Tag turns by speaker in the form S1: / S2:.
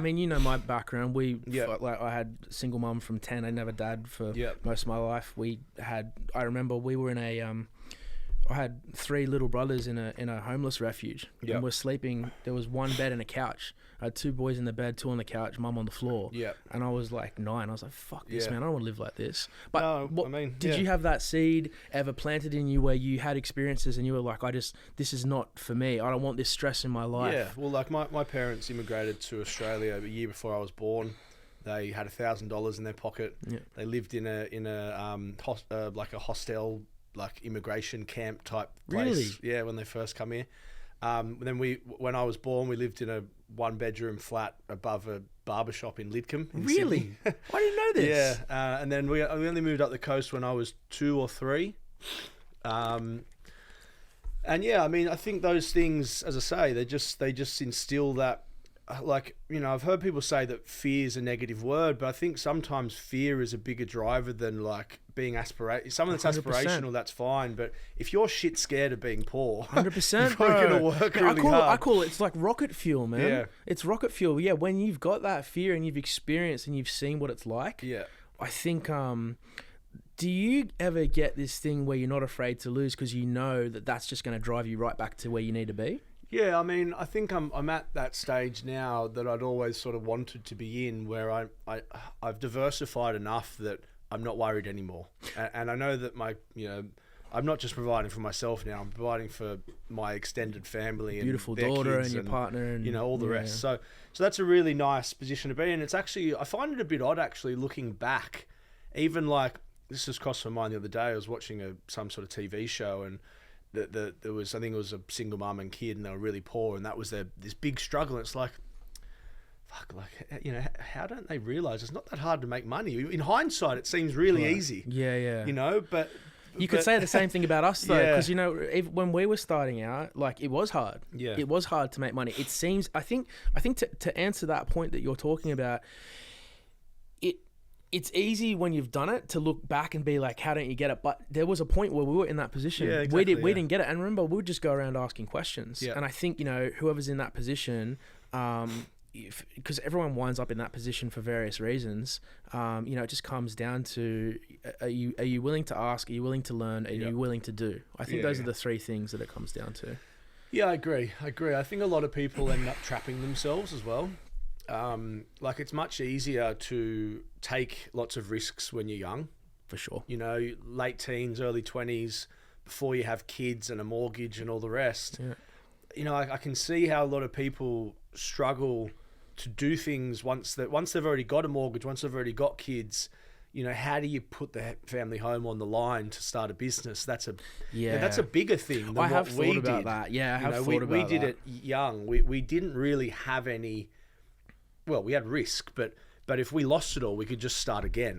S1: I mean, you know my background.
S2: Yep.
S1: Like I had a single mum from 10. I didn't have a dad for
S2: Yep.
S1: most of my life. I remember we were in I had 3 little brothers in a homeless refuge.
S2: Yep.
S1: And we're sleeping. There was 1 bed and a couch. I had 2 boys in the bed, 2 on the couch, mum on the floor.
S2: Yep.
S1: And I was like 9. I was like, fuck this,
S2: Yeah.
S1: man. I don't want to live like this. But
S2: No,
S1: did you have that seed ever planted in you where you had experiences and you were like, this is not for me. I don't want this stress in my life.
S2: Yeah, well, like my parents immigrated to Australia a year before I was born. They had $1,000 in their pocket.
S1: Yeah.
S2: They lived in like a hostel, like immigration camp type place.
S1: Really?
S2: Yeah, when they first come here. Then when I was born, we lived in a 1-bedroom flat above a barbershop in Lidcombe. In
S1: Really?
S2: Sydney.
S1: I didn't know this.
S2: Yeah, and then we only moved up the coast when I was 2 or 3. And yeah, I mean, I think those things, as I say, they just instill that. Like, you know, I've heard people say that fear is a negative word, but I think sometimes fear is a bigger driver than like being Someone that's
S1: 100%.
S2: aspirational, that's fine. But if you're shit scared of being poor,
S1: 100%,
S2: you're going to work really hard.
S1: I call it, it's like rocket fuel, man.
S2: Yeah.
S1: It's rocket fuel. Yeah, when you've got that fear and you've experienced and you've seen what it's like,
S2: Yeah.
S1: I think, do you ever get this thing where you're not afraid to lose because you know that that's just going to drive you right back to where you need to be?
S2: Yeah, I mean, I think I'm at that stage now that I'd always sort of wanted to be in, where I've diversified enough that I'm not worried anymore, and I know that I'm not just providing for myself now. I'm providing for my extended family,
S1: beautiful
S2: and their
S1: daughter
S2: kids
S1: and your partner, and
S2: all the rest. So that's a really nice position to be in. It's actually, I find it a bit odd actually looking back, even like this just crossed my mind the other day. I was watching some sort of TV show and. There was, I think it was a single mum and kid, and they were really poor, and that was this big struggle. And it's like, fuck, like, you know, how don't they realize it's not that hard to make money? In hindsight, it seems really easy.
S1: Yeah.
S2: You know, but
S1: you could say the same thing about us though, because
S2: Yeah.
S1: you know, when we were starting out, like it was hard.
S2: Yeah.
S1: It was hard to make money. It seems. I think to answer that point that you're talking about, it's easy when you've done it to look back and be like, how don't you get it? But there was a point where we were in that position.
S2: Yeah, exactly,
S1: we didn't get it. And remember, we would just go around asking questions.
S2: Yeah.
S1: And I think, you know, whoever's in that position, because everyone winds up in that position for various reasons, you know, it just comes down to, are you willing to ask? Are you willing to learn? Are you willing to do? I think those are the 3 things that it comes down to.
S2: Yeah, I agree. I think a lot of people end up trapping themselves as well. Like it's much easier to take lots of risks when you're young.
S1: For sure.
S2: You know, late teens, early 20s, before you have kids and a mortgage and all the rest.
S1: Yeah.
S2: You know, I can see how a lot of people struggle to do things once they've already got a mortgage, once they've already got kids. You know, how do you put the family home on the line to start a business? That's a bigger thing than
S1: I have
S2: what we
S1: thought about
S2: did.
S1: that. Yeah, I have thought about that.
S2: We did it young. We didn't really have any. Well, we had risk, but if we lost it all, we could just start again.